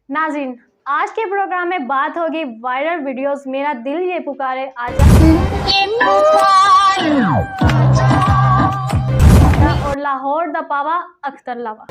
नाज़रीन, आज के प्रोग्राम में बात होगी वायरल वीडियोस मेरा दिल ये पुकारे आजा और लाहौर दा पावा अख्तर लावा।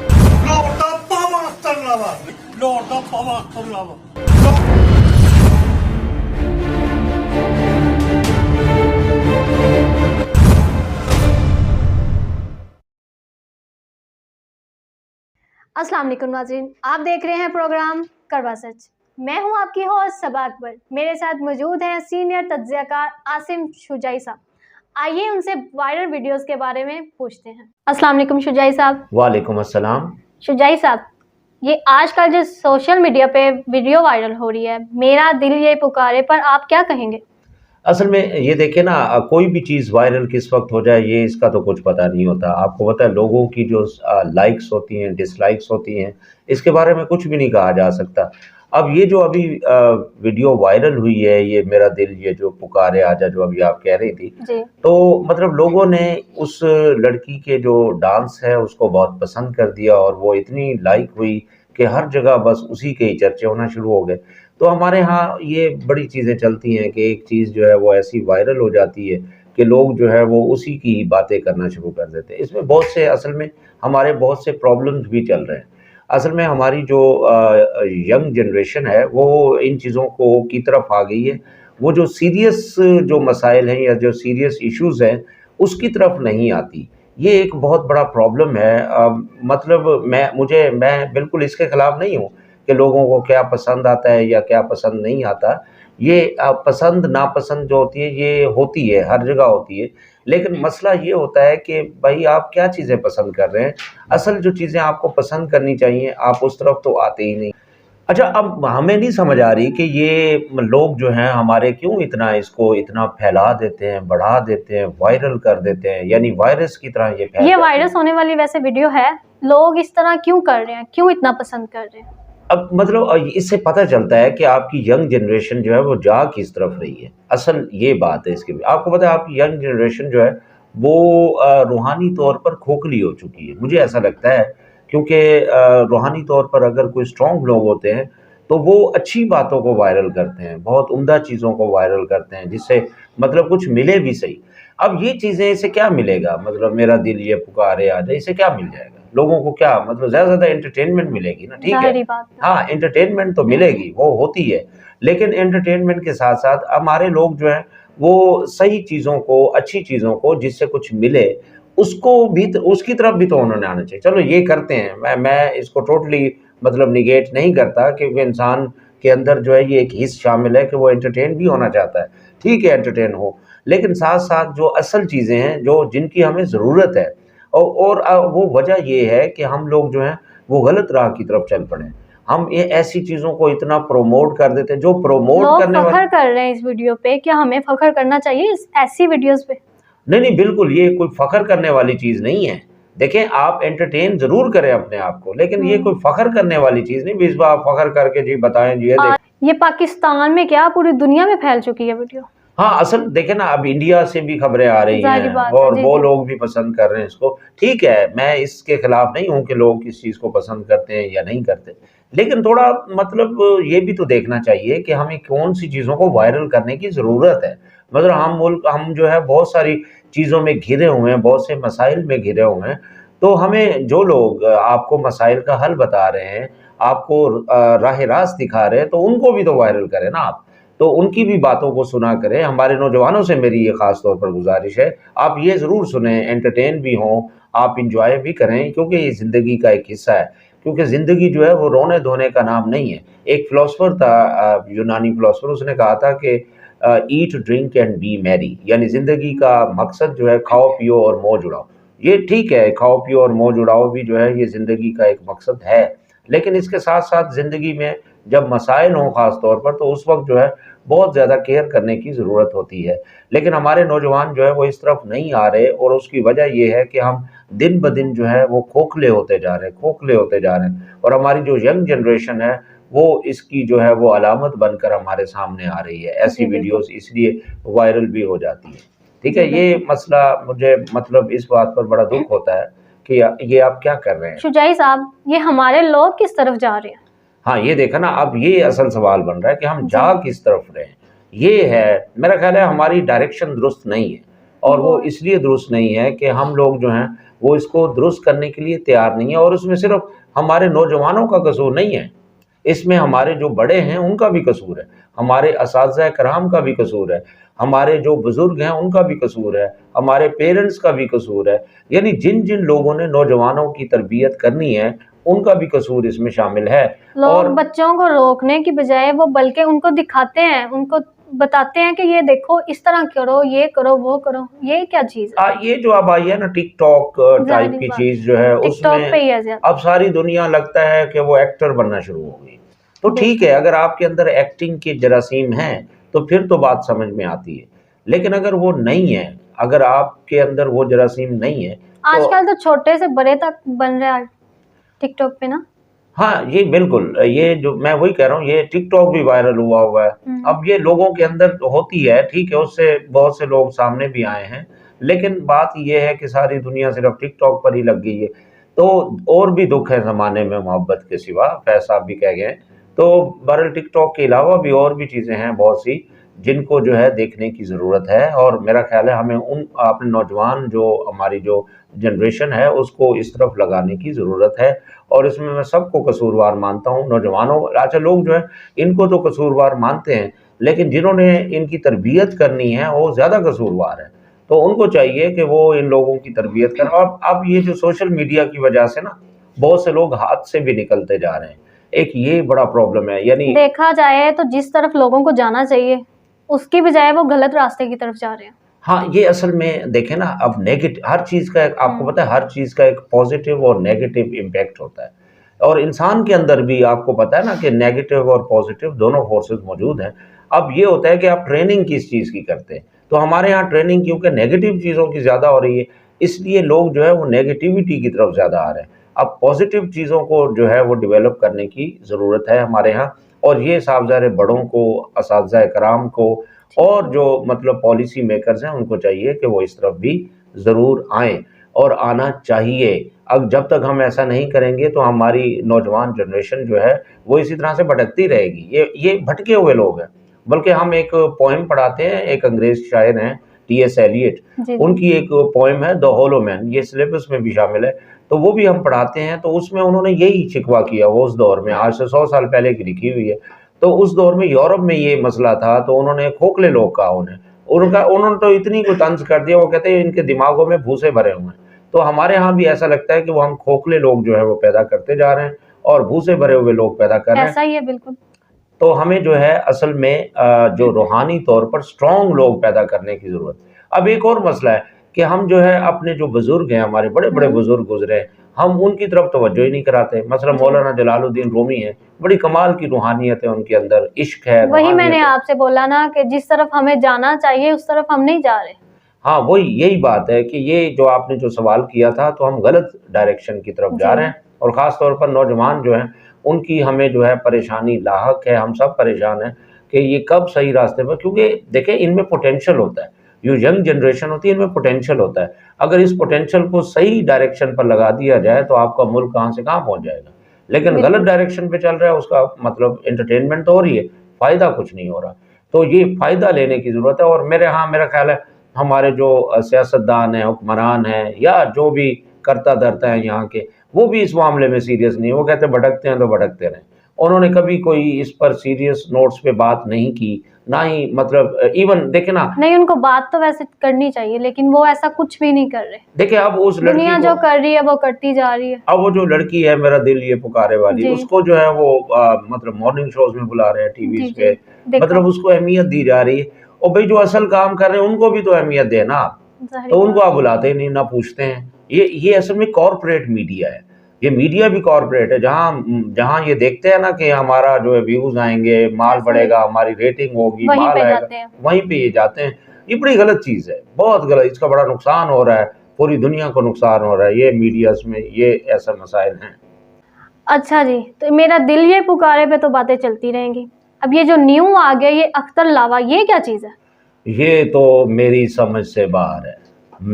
अस्सलाम वालेकुम नाज़रीन, आप देख रहे हैं प्रोग्राम करवा सच। मैं हूं आपकी होस्ट सबा अकबर। मेरे साथ मौजूद हैं सीनियर तज्ज़ियाकार आसिम शुजाई साहब। आइए उनसे वायरल वीडियोस के बारे में पूछते हैं। अस्सलाम वालेकुम शुजाई साहब। वालेकुम अस्सलाम। शुजाई साहब, ये आजकल जो सोशल मीडिया पे वीडियो वायरल हो रही है मेरा दिल ये पुकारे पर आप क्या कहेंगे? असल में ये देखिए ना, कोई भी चीज़ वायरल किस वक्त हो जाए ये इसका तो कुछ पता नहीं होता। आपको पता है लोगों की जो लाइक्स होती हैं, डिसलाइक्स होती हैं, इसके बारे में कुछ भी नहीं कहा जा सकता। अब ये जो अभी वीडियो वायरल हुई है, ये मेरा दिल ये जो पुकारे आजा, जो अभी आप कह रही थी, तो मतलब लोगों ने उस लड़की के जो डांस है उसको बहुत पसंद कर दिया और वो इतनी लाइक हुई कि हर जगह बस उसी के ही चर्चे होना शुरू हो गए। तो हमारे यहाँ ये बड़ी चीज़ें चलती हैं कि एक चीज़ जो है वो ऐसी वायरल हो जाती है कि लोग जो है वो उसी की बातें करना शुरू कर देते हैं। इसमें बहुत से असल में हमारे बहुत से प्रॉब्लम्स भी चल रहे हैं। असल में हमारी जो यंग जनरेशन है वो इन चीज़ों को की तरफ आ गई है। वो जो सीरियस जो मसाइल हैं या जो सीरियस इश्यूज़ हैं उसकी तरफ नहीं आती। ये एक बहुत बड़ा प्रॉब्लम है। मतलब मैं बिल्कुल इसके ख़िलाफ़ नहीं हूँ कि लोगों को क्या पसंद आता है या क्या पसंद नहीं आता। ये पसंद नापसंद जो होती है ये होती है, हर जगह होती है। लेकिन मसला ये होता है कि भाई आप क्या चीज़ें पसंद कर रहे हैं। असल जो चीज़ें आपको पसंद करनी चाहिए आप उस तरफ तो आते ही नहीं। अच्छा, अब हमें नहीं समझ आ रही कि ये लोग जो हैं हमारे क्यों इतना इसको इतना फैला देते हैं, बढ़ा देते हैं, वायरल कर देते हैं, यानी वायरस की तरह ये फैल ये जाती है। वायरस होने वाली वैसे वीडियो है, लोग इस तरह क्यों कर रहे हैं, क्यों इतना पसंद कर रहे हैं? अब मतलब इससे पता चलता है कि आपकी यंग जनरेशन जो है वो जा किस तरफ रही है। असल ये बात है इसकी। आपको पता है आपकी यंग जनरेशन जो है वो रूहानी तौर पर खोखली हो चुकी है, मुझे ऐसा लगता है। क्योंकि रूहानी तौर पर अगर कोई स्ट्रॉन्ग लोग होते हैं तो वो अच्छी बातों को वायरल करते हैं, बहुत उम्दा चीज़ों को वायरल करते हैं जिससे मतलब कुछ मिले भी सही। अब ये चीज़ें इससे क्या मिलेगा, मतलब मेरा दिल ये पुकारे आ जाए, इससे क्या मिल जाएगा लोगों को? क्या मतलब ज़्यादा से ज़्यादा एंटरटेनमेंट मिलेगी ना, ठीक है। हाँ, एंटरटेनमेंट तो मिलेगी, वो होती है। लेकिन एंटरटेनमेंट के साथ साथ हमारे लोग जो हैं वो सही चीज़ों को, अच्छी चीज़ों को, जिससे कुछ मिले उसको भी उसकी तरफ भी तो उन्होंने आना चाहिए। चलो ये करते हैं, मैं इसको टोटली मतलब निगेट नहीं करता, क्योंकि इंसान के अंदर जो है ये एक हिस्सा शामिल है कि वो एंटरटेन भी होना चाहता है। ठीक है, एंटरटेन हो, लेकिन साथ साथ जो असल चीज़ें हैं जो जिनकी हमें ज़रूरत है और वो वजह ये है कि हम लोग जो हैं वो गलत राह की तरफ चल पड़े। हम ये ऐसी चीज़ों को इतना प्रमोट कर देते हैं जो प्रमोट करने वाले। फखर कर रहे हैं इस वीडियो पे, क्या हमें फखर करना चाहिए इस ऐसी वीडियोस पे? नहीं, बिल्कुल ये कोई फ़ख्र करने वाली चीज़ नहीं है। देखें, आप एंटरटेन ज़रूर करें अपने आप को, लेकिन ये कोई फ़ख्र करने वाली चीज़ नहीं। बीस बार आप फ़ख्र करके जी बताएं जी ये पाकिस्तान में क्या पूरी दुनिया में फैल चुकी है वीडियो। हाँ, असल देखें ना, अब इंडिया से भी खबरें आ रही हैं और वो लोग भी पसंद कर रहे हैं इसको। ठीक है, मैं इसके खिलाफ नहीं हूँ कि लोग किस चीज़ को पसंद करते हैं या नहीं करते, लेकिन थोड़ा मतलब ये भी तो देखना चाहिए कि हमें कौन सी चीज़ों को वायरल करने की ज़रूरत है। मतलब हम जो है बहुत सारी चीज़ों में घिरे हुए हैं, बहुत से मसाइल में घिरे हुए हैं। तो हमें जो लोग आपको मसाइल का हल बता रहे हैं, आपको राह रास्त दिखा रहे हैं, तो उनको भी तो वायरल करें ना आप। तो उनकी भी बातों को सुना करें। हमारे नौजवानों से मेरी ये ख़ास तौर पर गुजारिश है, आप ये ज़रूर सुनें, एंटरटेन भी हों, आप एंजॉय भी करें, क्योंकि ये ज़िंदगी का एक हिस्सा है। क्योंकि ज़िंदगी जो है वो रोने-धोने का नाम नहीं है। एक फ़िलॉसफ़र था, यूनानी फ़िलॉसफ़र, उसने कहा था कि ईट, ड्रिंक एंड बी मैरी, यानी ज़िंदगी का मकसद जो है खाओ, पियो और मौज उड़ाओ। ये ठीक है, खाओ, पियो और मौज उड़ाओ भी जो है ये ज़िंदगी का एक मकसद है। लेकिन इसके साथ-साथ ज़िंदगी में जब मसाइल हों ख़ास तौर पर, तो उस वक़्त जो है बहुत ज़्यादा केयर करने की ज़रूरत होती है। लेकिन हमारे नौजवान जो है वो इस तरफ नहीं आ रहे और उसकी वजह ये है कि हम दिन ब दिन जो है वो खोखले होते जा रहे हैं, खोखले होते जा रहे हैं। और हमारी जो यंग जनरेशन है वो इसकी जो है वो अलामत बनकर हमारे सामने आ रही है। ऐसी वीडियोज़ इसलिए वायरल भी हो जाती है। ठीक है, ये मसला मुझे मतलब इस बात पर बड़ा दुःख होता है कि ये आप क्या कर रहे हैं? शुजाई साहब, ये हमारे लोग किस तरफ जा रहे हैं? ہاں یہ دیکھا نا، اب یہ اصل سوال بن رہا ہے کہ ہم جا کس طرف رہے ہیں. یہ ہے میرا خیال ہے ہماری ڈائریکشن درست نہیں ہے، اور وہ اس لیے درست نہیں ہے کہ ہم لوگ جو ہیں وہ اس کو درست کرنے کے لیے تیار نہیں ہیں. اور اس میں صرف ہمارے نوجوانوں کا قصور نہیں ہے، اس میں ہمارے جو بڑے ہیں ان کا بھی قصور ہے، ہمارے اساتذہ کرام کا بھی قصور ہے، ہمارے جو بزرگ ہیں ان کا بھی قصور ہے، ہمارے پیرنٹس کا بھی قصور ہے. یعنی جن جن لوگوں نے نوجوانوں کی تربیت کرنی ہے ان کا بھی قصور اس میں شامل ہے. لوگ بچوں کو روکنے کی بجائے وہ بلکہ ان کو دکھاتے ہیں، ان کو بتاتے ہیں کہ یہ دیکھو اس طرح کرو، یہ کرو، وہ کرو. یہ کیا چیز ہے؟ یہ جو اب آئی ہے نا ٹک ٹاک ٹائپ کی چیز جو ہے، اس میں اب ساری دنیا لگتا ہے کہ وہ ایکٹر بننا شروع ہو گئی. تو ٹھیک ہے، اگر آپ کے اندر ایکٹنگ کے جراثیم ہیں تو پھر تو بات سمجھ میں آتی ہے. لیکن اگر وہ نہیں ہے، اگر آپ کے اندر وہ جراثیم نہیں ہے، آج کل تو چھوٹے سے بڑے تک بن رہا ہے ٹک ٹاک پہ نا. ہاں یہ بالکل، یہ جو میں وہی کہہ رہا ہوں، یہ ٹک ٹاک بھی وائرل ہوا ہے. اب یہ لوگوں کے اندر ہوتی ہے، ٹھیک ہے، اس سے بہت سے لوگ سامنے بھی آئے ہیں، لیکن بات یہ ہے کہ ساری دنیا صرف ٹک ٹاک پر ہی لگ گئی ہے. تو اور بھی دکھ ہے زمانے میں محبت کے سوا، فیض صاحب بھی کہہ گئے. تو بہرحال ٹک ٹاک کے علاوہ بھی اور بھی چیزیں ہیں بہت سی جن کو جو ہے دیکھنے کی ضرورت ہے. اور میرا خیال ہے ہمیں اپنے نوجوان جو ہماری جو جنریشن ہے اس کو اس طرف لگانے کی ضرورت ہے. اور اس میں سب کو قصوروار مانتا ہوں، نوجوانوں. اچھا لوگ جو ہے ان کو تو قصوروار مانتے ہیں، لیکن جنہوں نے ان کی تربیت کرنی ہے وہ زیادہ قصوروار ہیں. تو ان کو چاہیے کہ وہ ان لوگوں کی تربیت کریں. اور اب یہ جو سوشل میڈیا کی وجہ سے نا بہت سے لوگ ہاتھ سے بھی نکلتے جا رہے ہیں. ایک یہ بڑا پرابلم ہے. یعنی دیکھا جائے تو جس طرف لوگوں کو جانا چاہیے اس کی بجائے وہ غلط راستے کی طرف جا رہے ہیں. ہاں یہ اصل میں دیکھیں نا، اب ہر چیز کا آپ کو پتہ ہے ہر چیز کا ایک پازیٹیو اور نیگیٹو امپیکٹ ہوتا ہے. اور انسان کے اندر بھی آپ کو پتہ ہے نا کہ نیگیٹو اور پازیٹیو دونوں فورسز موجود ہیں. اب یہ ہوتا ہے کہ آپ ٹریننگ کس چیز کی کرتے ہیں. تو ہمارے ہاں ٹریننگ کیونکہ نیگیٹو چیزوں کی زیادہ ہو رہی ہے، اس لیے لوگ جو ہے وہ نیگیٹیوٹی کی طرف زیادہ آ رہے ہیں. اب پازیٹیو چیزوں کو جو ہے وہ ڈیولپ کرنے کی ضرورت ہے ہمارے ہاں. اور یہ صاحب ظاہر بڑوں کو، اساتذہ کرام کو، اور جو مطلب پالیسی میکرز ہیں ان کو چاہیے کہ وہ اس طرف بھی ضرور آئیں، اور آنا چاہیے. اب جب تک ہم ایسا نہیں کریں گے تو ہماری نوجوان جنریشن جو ہے وہ اسی طرح سے بھٹکتی رہے گی. یہ بھٹکے ہوئے لوگ ہیں. بلکہ ہم ایک پوئم پڑھاتے ہیں، ایک انگریز شاعر ہیں ٹی ایس ایلیٹ، ان کی ایک پوئم ہے دی ہولو مین، یہ سلیبس میں بھی شامل ہے. تو وہ بھی ہم پڑھاتے ہیں. تو اس میں انہوں نے یہی شکوہ کیا، وہ اس دور میں آج سے 100 سال پہلے کی لکھی ہوئی ہے. تو اس دور میں یورپ میں یہ مسئلہ تھا، تو انہوں نے کھوکھلے لوگ کہا انہوں نے تو اتنی کو طنز کر دیا، وہ کہتے ہیں ان کے دماغوں میں بھوسے بھرے ہوئے ہیں. تو ہمارے ہاں بھی ایسا لگتا ہے کہ وہ ہم کھوکھلے لوگ جو ہے وہ پیدا کرتے جا رہے ہیں اور بھوسے بھرے ہوئے لوگ پیدا کر رہے ہیں. ایسا ہی ہے بالکل. تو ہمیں جو ہے اصل میں جو روحانی طور پر سٹرونگ لوگ پیدا کرنے کی ضرورت. اب ایک اور مسئلہ ہے کہ ہم جو ہے اپنے جو بزرگ ہیں، ہمارے بڑے بڑے بزرگ گزرے ہیں، ہم ان کی طرف توجہ ہی نہیں کراتے. مثلا مولانا جلال الدین رومی ہیں، بڑی کمال کی روحانیت ہے ان کے اندر، عشق ہے. وہی میں نے آپ سے بولا نا کہ جس طرف ہمیں جانا چاہیے اس طرف ہم نہیں جا رہے. ہاں یہی بات ہے کہ یہ جو آپ نے جو سوال کیا تھا تو ہم غلط ڈائریکشن کی طرف جا رہے ہیں. اور خاص طور پر نوجوان جو ہیں ان کی ہمیں جو ہے پریشانی لاحق ہے. ہم سب پریشان ہیں کہ یہ کب صحیح راستے پر، کیونکہ دیکھیں ان میں پوٹینشل ہوتا ہے. جو ینگ جنریشن ہوتی ہے ان میں پوٹینشل ہوتا ہے. اگر اس پوٹینشل کو صحیح ڈائریکشن پر لگا دیا جائے تو آپ کا ملک کہاں سے کہاں پہنچ جائے گا. لیکن غلط ڈائریکشن پہ چل رہا ہے، اس کا مطلب انٹرٹینمنٹ تو ہو رہی ہے، فائدہ کچھ نہیں ہو رہا. تو یہ فائدہ لینے کی ضرورت ہے. اور میرا خیال ہے ہمارے جو سیاستدان ہیں، حکمران ہیں، یا جو بھی کرتا دھرتا ہے یہاں کے، وہ بھی اس معاملے میں سیریس نہیں. وہ کہتے ہیں بھٹکتے ہیں تو بھٹکتے رہیں. انہوں نے کبھی کوئی اس پر سیریس نوٹس پہ بات نہیں کی، نہ ہی مطلب ایون دیکھیں نا. نہیں، ان کو بات تو ویسے کرنی چاہیے لیکن وہ ایسا کچھ بھی نہیں کر رہے. دیکھیں اب اس لڑکی دنیا جو کر رہی ہے وہ کرتی جا رہی ہے. اب وہ جو لڑکی ہے میرا دل یہ پکارے والی، اس کو جو ہے وہ مطلب مارننگ شوز میں بلا رہے ہیں، ٹی ویز پہ، مطلب اس کو اہمیت دی جا رہی ہے. اور بھائی جو اصل کام کر رہے ہیں ان کو بھی تو اہمیت دے نا. تو ان کو آپ بلاتے نہیں، نہ پوچھتے ہیں. یہ اصل میں کارپوریٹ میڈیا ہے. یہ میڈیا بھی کارپوریٹ ہے، جہاں یہ دیکھتے ہیں نا کہ ہمارا جو ہے ویوز آئیں گے، مال بڑھے گا، ہماری ریٹنگ ہوگی، مال آئے گا، وہیں پہ یہ جاتے ہیں. یہ بڑی غلط چیز ہے، بہت غلط. اس کا بڑا نقصان ہو رہا ہے، پوری دنیا کو نقصان ہو رہا ہے. یہ میڈیاز میں یہ ایسا مسائل ہیں. اچھا جی، تو میرا دل یہ پکارے پہ تو باتیں چلتی رہیں گی. اب یہ جو نیو آ گیا، یہ اختر لاوا، یہ کیا چیز ہے؟ یہ تو میری سمجھ سے باہر ہے.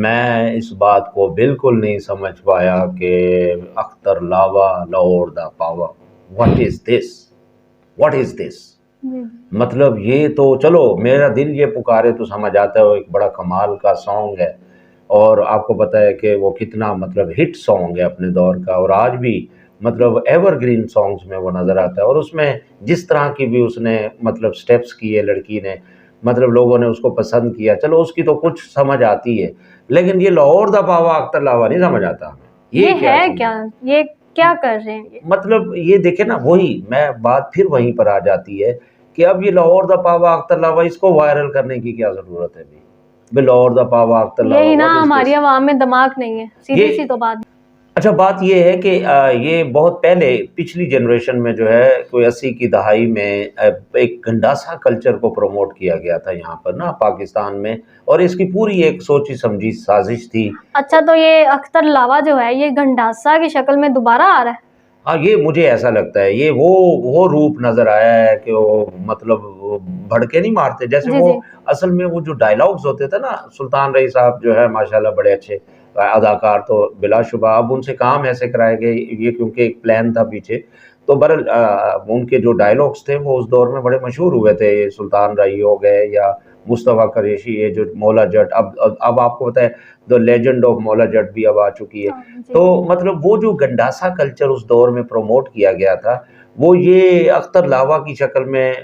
میں اس بات کو بالکل نہیں سمجھ پایا کہ اختر لاوا لاہور دا پاوا. What is this, what is this. जी। मतलब ये तो चलो मेरा दिल ये पुकारे तो समझ आता है, एक बड़ा कमाल का सॉन्ग है और आपको पता है कि वो कितना मतलब हिट सॉन्ग है अपने दौर का, और आज भी मतलब एवरग्रीन सॉन्ग्स में वो नज़र आता है। और उसमें जिस तरह की भी उसने मतलब स्टेप्स किए लड़की ने, मतलब लोगों ने उसको पसंद किया, चलो उसकी तो कुछ समझ आती है, लेकिन ये लाहौर दा पावा अख्तर लावा नहीं समझ आता हमें। ये क्या है चीज़ क्या, ये क्या कर रहे हैं ये? मतलब ये देखे ना, वही मैं बात फिर वहीं पर आ जाती है कि अब ये लाहौर दा पावा अख्तर लावा इसको वायरल करने की क्या ज़रूरत है भाई, लाहौर दा पावा अख्तर लावा, यही ना, व्हाट इज हमारी दिस। आवाम में दिमाग नहीं है, सीधी ये सी तो बात। अच्छा बात ये है कि ये बहुत पहले पिछली जनरेशन में जो है कोई 80 की दहाई में एक गंडासा कल्चर को प्रमोट किया गया था यहाँ पर ना पाकिस्तान में, और इसकी पूरी एक सोची समझी साजिश थी। अच्छा, तो ये अख्तर लावा जो है ये गंडासा की शक्ल में दोबारा आ रहा है? हाँ ये मुझे ऐसा लगता है, ये वो रूप नज़र आया है कि वो मतलब वो भड़के नहीं मारते जैसे जी वो, जी। असल में वो जो डायलॉग्स होते थे ना, सुल्तान रई साहब जो है माशाल्लाह बड़े अच्छे अदाकार तो बिलाशुबा, अब उनसे काम ऐसे कराए गए ये क्योंकि एक प्लान था पीछे, तो बहरहाल उनके जो डायलॉग्स थे वो उस दौर में बड़े मशहूर हुए थे, सुल्तान रई हो गए या मुस्तफ़ा कुरैशी, ये जो मौला जट, अब आपको पता है the legend of Maula Jatt भी अब आ चुकी है। हाँ, जी। तो मतलब वो जो गंडासा कल्चर उस दौर में प्रमोट किया गया था, वो ये अख्तर लावा की शक्ल में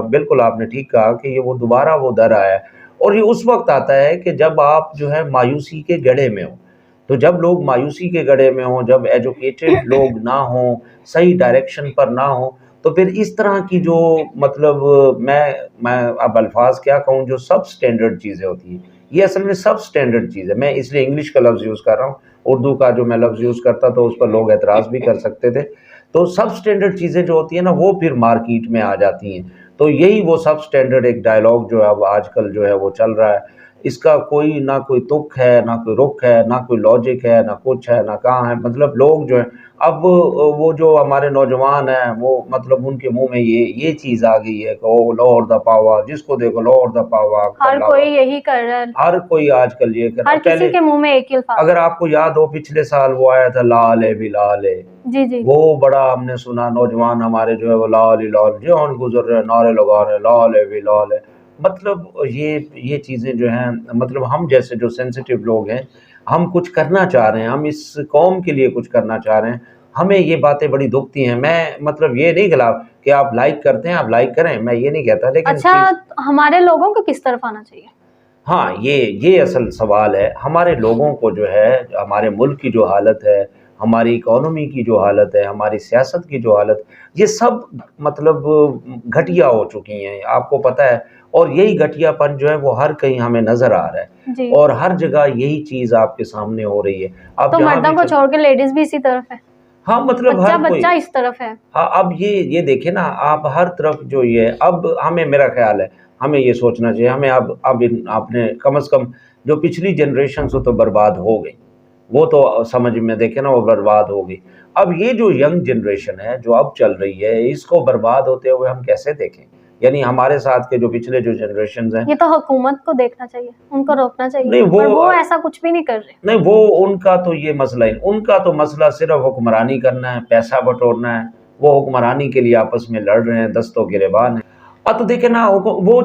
बिल्कुल आपने ठीक कहा कि ये वो दोबारा वो दर आया है। और ये उस वक्त आता है कि जब आप जो है मायूसी के गड्ढे में हो, तो जब लोग मायूसी के गड्ढे में हों, जब एजुकेटेड लोग ना हों, सही डायरेक्शन पर ना हों, तो फिर इस तरह की जो मतलब मैं अब अल्फाज क्या कहूँ, जो सब स्टैंडर्ड चीज़ें होती हैं, ये असल में सब स्टैंडर्ड चीज़ है। मैं इसलिए इंग्लिश का लफ्ज़ यूज़ कर रहा हूँ, उर्दू का जो मैं लफ्ज़ यूज़ करता तो उस पर लोग एतराज़ भी कर सकते थे। तो सब स्टैंडर्ड चीज़ें जो होती हैं ना, वो फिर मार्केट में आ जाती हैं। तो यही वो सब स्टैंडर्ड एक डायलॉग जो है अब आजकल जो है वो चल रहा है, इसका कोई ना कोई तुक है, ना कोई रुख है, ना कोई लॉजिक है, ना कुछ है, ना कहाँ है। मतलब लोग जो हैं अब वो जो हमारे नौजवान हैं वो मतलब उनके मुंह में ये चीज़ आ गई है कि ओ लाहौर दा पावा, जिसको देखो लाहौर दा पावा हर कोई यही कर रहा है, हर कोई आजकल ये कर हर किसी पहले के मुंह में एक ही अल्फाज। अगर आपको याद हो पिछले साल वो आया था लाल है भी लाल है, जी जी। वो बड़ा हमने सुना, नौजवान हमारे जो है वो लाल ही लाल जौन गुजर रहे नारे लगा रहे लाल है भी लाल है। मतलब ये चीज़ें जो हैं, मतलब हम जैसे जो सेंसिटिव लोग हैं, हम कुछ करना चाह रहे हैं, हम इस कौम के लिए कुछ करना चाह रहे हैं, हमें ये बातें बड़ी दुखती हैं। मैं मतलब ये नहीं खिलाफ कि आप लाइक करते हैं, आप लाइक करें, मैं ये नहीं कहता, लेकिन अच्छा, हमारे लोगों को किस तरफ आना चाहिए? हाँ ये असल सवाल है। हमारे लोगों को जो है, हमारे मुल्क की जो हालत है, हमारी इकोनॉमी की जो हालत है, हमारी सियासत की जो हालत, ये सब मतलब घटिया हो चुकी हैं, आपको पता है। और यही घटियापन जो है वो हर कहीं हमें नज़र आ रहा है जी। और हर जगह यही चीज़ आपके सामने हो रही है। आप तो जहाँ मर्दों भी को छोड़ के लेडीज भी इसी तरफ है, हाँ मतलब बच्चा हर कोई, बच्चा इस तरफ है। हाँ अब ये देखे ना आप, हर तरफ जो ये अब हमें, मेरा ख्याल है हमें ये सोचना चाहिए, हमें अब आपने कम से कम जो पिछली जनरेशन से तो बर्बाद हो गई, वो तो समझ में देखे ना वो बर्बाद हो गई। अब ये जो यंग जनरेशन है जो अब चल रही है, इसको बर्बाद होते हुए हम कैसे देखें? यानी हमारे साथ के जो पिछले जो जनरेशन हैं, ये तो हुकूमत को देखना चाहिए, उनको रोकना चाहिए, नहीं पर वो ऐसा कुछ भी नहीं कर रहे। नहीं वो उनका तो ये मसला है, उनका तो मसला सिर्फ हुक्मरानी करना है, पैसा बटोरना है। वो हुक्मरानी के लिए आपस में लड़ रहे हैं, दस्तों गिरेबान है। अब तो देखे ना वो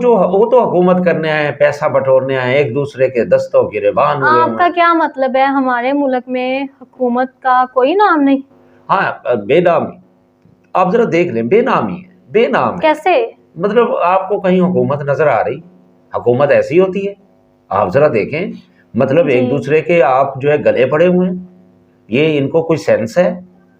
तो हुकूमत करने आए, पैसा बटोरने आए, एक दूसरे के दस्तों गिरेबान हुए हुए आपका हैं। क्या मतलब है? हमारे मुल्क में हुकूमत का कोई नाम नहीं। हाँ बेनामी, आप जरा देख लें, बेनामी है, बेनाम है। कैसे? मतलब आपको कहीं हुकूमत नजर आ रही? हुकूमत ऐसी होती है, आप जरा देखें। मतलब एक जी। दूसरे के आप जो है गले पड़े हुए हैं, ये इनको कोई सेंस है?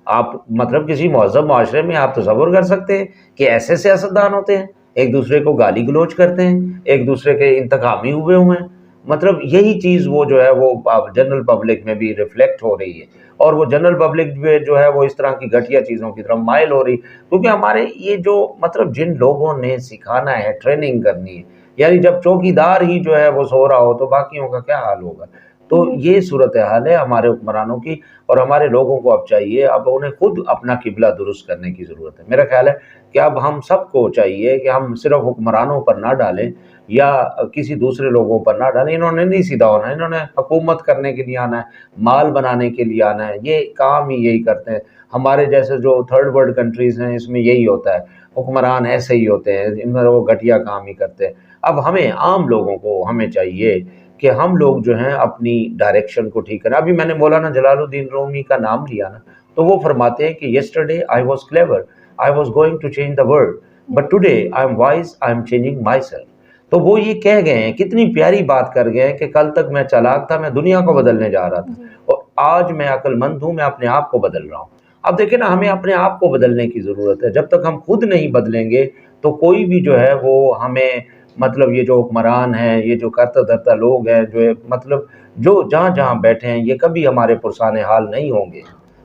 आप मतलब किसी मुहज़्ज़ब माशरे में आप तसव्वुर कर सकते हैं कि ऐसे सियासतदान होते हैं, एक दूसरे को गाली गलौज करते हैं, एक दूसरे के इंतकामी हुए हुए हैं। मतलब यही चीज़ वो जो है वो जनरल पब्लिक में भी रिफ्लेक्ट हो रही है, और वो जनरल पब्लिक में जो है वो इस तरह की घटिया चीज़ों की तरफ माइल हो रही, क्योंकि हमारे ये जो मतलब जिन लोगों ने सिखाना है, ट्रेनिंग करनी है, यानी जब चौकीदार ही जो है वो सो रहा हो तो बाकियों का क्या हाल होगा? تو یہ صورتحال ہے ہمارے حکمرانوں کی، اور ہمارے لوگوں کو اب چاہیے، اب انہیں خود اپنا قبلہ درست کرنے کی ضرورت ہے۔ میرا خیال ہے کہ اب ہم سب کو چاہیے کہ ہم صرف حکمرانوں پر نہ ڈالیں یا کسی دوسرے لوگوں پر نہ ڈالیں، انہوں نے نہیں سیدھا ہونا ہے، انہوں نے حکومت کرنے کے لیے آنا ہے، مال بنانے کے لیے آنا ہے، یہ کام ہی یہی کرتے ہیں۔ ہمارے جیسے جو تھرڈ ورلڈ کنٹریز ہیں اس میں یہی ہوتا ہے، حکمران ایسے ہی ہوتے ہیں، ان میں وہ گھٹیا کام ہی کرتے ہیں۔ اب ہمیں عام لوگوں کو ہمیں چاہیے کہ ہم لوگ جو ہیں اپنی ڈائریکشن کو ٹھیک کریں۔ ابھی میں نے مولانا جلال الدین رومی کا نام لیا نا، تو وہ فرماتے ہیں کہ yesterday I was clever, I was going to change the world, but today I am wise, I am changing myself. تو وہ یہ کہہ گئے ہیں، کتنی پیاری بات کر گئے ہیں کہ کل تک میں چالاک تھا، میں دنیا کو بدلنے جا رہا تھا، اور آج میں عقل مند ہوں، میں اپنے آپ کو بدل رہا ہوں۔ اب دیکھیں نا، ہمیں اپنے آپ کو بدلنے کی ضرورت ہے۔ جب تک ہم خود نہیں بدلیں گے تو کوئی بھی جو ہے وہ ہمیں، مطلب یہ جو حکمران ہیں، یہ جو کرتا دھرتا لوگ ہیں، جو مطلب جو جہاں جہاں بیٹھے ہیں، یہ کبھی ہمارے پرسان حال نہیں ہوں گے۔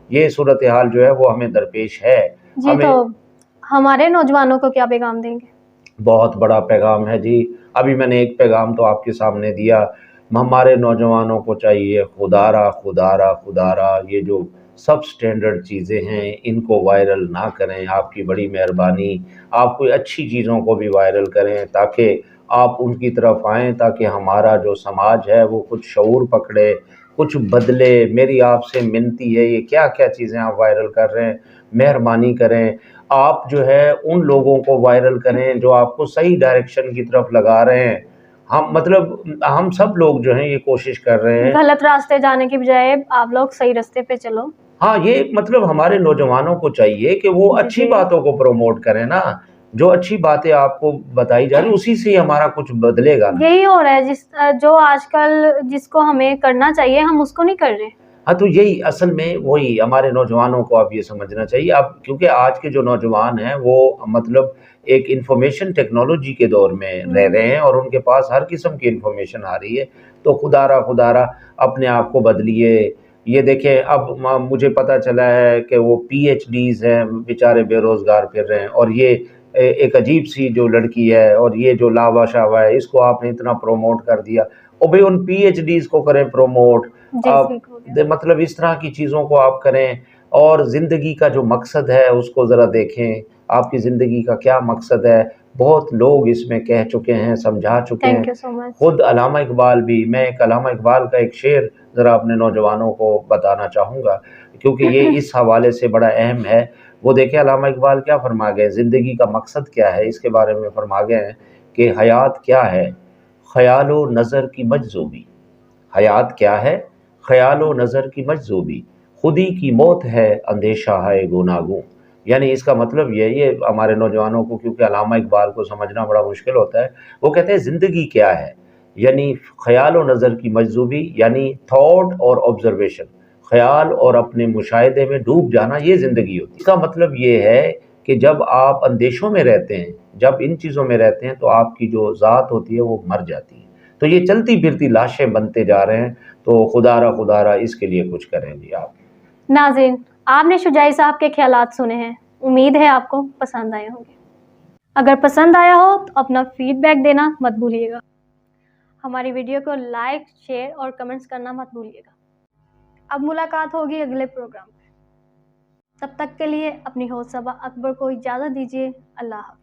یہ صورتحال جو ہے وہ ہمیں درپیش ہے۔ جی، تو ہمارے نوجوانوں کو کیا پیغام دیں گے؟ بہت بڑا پیغام ہے جی، ابھی میں نے ایک پیغام تو آپ کے سامنے دیا۔ ہمارے نوجوانوں کو چاہیے خدارا خدارا خدارا، یہ جو سب سٹینڈرڈ چیزیں ہیں ان کو وائرل نہ کریں، آپ کی بڑی مہربانی، آپ کوئی اچھی چیزوں کو بھی وائرل کریں تاکہ آپ ان کی طرف آئیں، تاکہ ہمارا جو سماج ہے وہ کچھ شعور پکڑے، کچھ بدلے۔ میری آپ سے منتی ہے، یہ کیا کیا چیزیں آپ وائرل کر رہے ہیں، مہربانی کریں، آپ جو ہے ان لوگوں کو وائرل کریں جو آپ کو صحیح ڈائریکشن کی طرف لگا رہے ہیں۔ ہم سب لوگ جو ہیں یہ کوشش کر رہے ہیں، غلط راستے جانے کی بجائے آپ لوگ صحیح راستے پہ چلو۔ ہاں، یہ مطلب ہمارے نوجوانوں کو چاہیے کہ وہ اچھی باتوں کو پروموٹ کریں نا، جو اچھی باتیں آپ کو بتائی جا رہی اسی سے ہمارا کچھ بدلے گا نا۔ یہی ہو رہا ہے، جو آج کل جس کو ہمیں کرنا چاہیے ہم اس کو نہیں کر رہے۔ ہاں، تو یہی اصل میں وہی ہمارے نوجوانوں کو اب یہ سمجھنا چاہیے اب، کیونکہ آج کے جو نوجوان ہیں وہ مطلب ایک انفارمیشن ٹیکنالوجی کے دور میں رہ رہے ہیں، اور ان کے پاس ہر قسم کی انفارمیشن آ رہی ہے، تو خدارا خدارا اپنے آپ کو بدلیے۔ یہ دیکھیں، اب مجھے پتہ چلا ہے کہ وہ پی ایچ ڈیز ہیں بیچارے بے روزگار پھر رہے ہیں، اور یہ ایک عجیب سی جو لڑکی ہے، اور یہ جو لاوا شاوا ہے، اس کو آپ نے اتنا پروموٹ کر دیا، اور بھئی ان پی ایچ ڈیز کو کریں پروموٹ، مطلب اس طرح کی چیزوں کو آپ کریں، اور زندگی کا جو مقصد ہے اس کو ذرا دیکھیں، آپ کی زندگی کا کیا مقصد ہے۔ بہت لوگ اس میں کہہ چکے ہیں، سمجھا چکے ہیں، خود علامہ اقبال بھی۔ میں ایک علامہ اقبال کا ایک شعر ذرا اپنے نوجوانوں کو بتانا چاہوں گا، کیونکہ یہ اس حوالے سے بڑا اہم ہے۔ وہ دیکھیں علامہ اقبال کیا فرما گئے، زندگی کا مقصد کیا ہے، اس کے بارے میں فرما گئے ہیں کہ حیات کیا ہے، خیال و نظر کی مجذوبی۔ حیات کیا ہے، خیال و نظر کی مجذوبی، خودی کی موت ہے اندیشہ ہے گوناگوں۔ یعنی اس کا مطلب یہ ہمارے نوجوانوں کو، کیونکہ علامہ اقبال کو سمجھنا بڑا مشکل ہوتا ہے، وہ کہتے ہیں زندگی کیا ہے، یعنی خیال و نظر کی مجذوبی، یعنی تھاٹ اور آبزرویشن، خیال اور اپنے مشاہدے میں ڈوب جانا، یہ زندگی ہوتی ہے۔ اس کا مطلب یہ ہے کہ جب آپ اندیشوں میں رہتے ہیں، جب ان چیزوں میں رہتے ہیں، تو آپ کی جو ذات ہوتی ہے وہ مر جاتی ہے۔ تو یہ چلتی پھرتی لاشیں بنتے جا رہے ہیں، تو خدارا اس کے لیے کچھ کریں جی آپ۔ ناظرین، آپ نے شجاعی صاحب کے خیالات سنے ہیں، امید ہے آپ کو پسند آئے ہوں گے۔ اگر پسند آیا ہو تو اپنا فیڈ بیک دینا مت بھولیے گا، ہماری ویڈیو کو لائک، شیئر اور کمنٹس کرنا مت بھولیے گا۔ اب ملاقات ہوگی اگلے پروگرام میں، تب تک کے لیے اپنی ہوسٹ صبا اکبر کو اجازت دیجیے۔ اللہ حافظ۔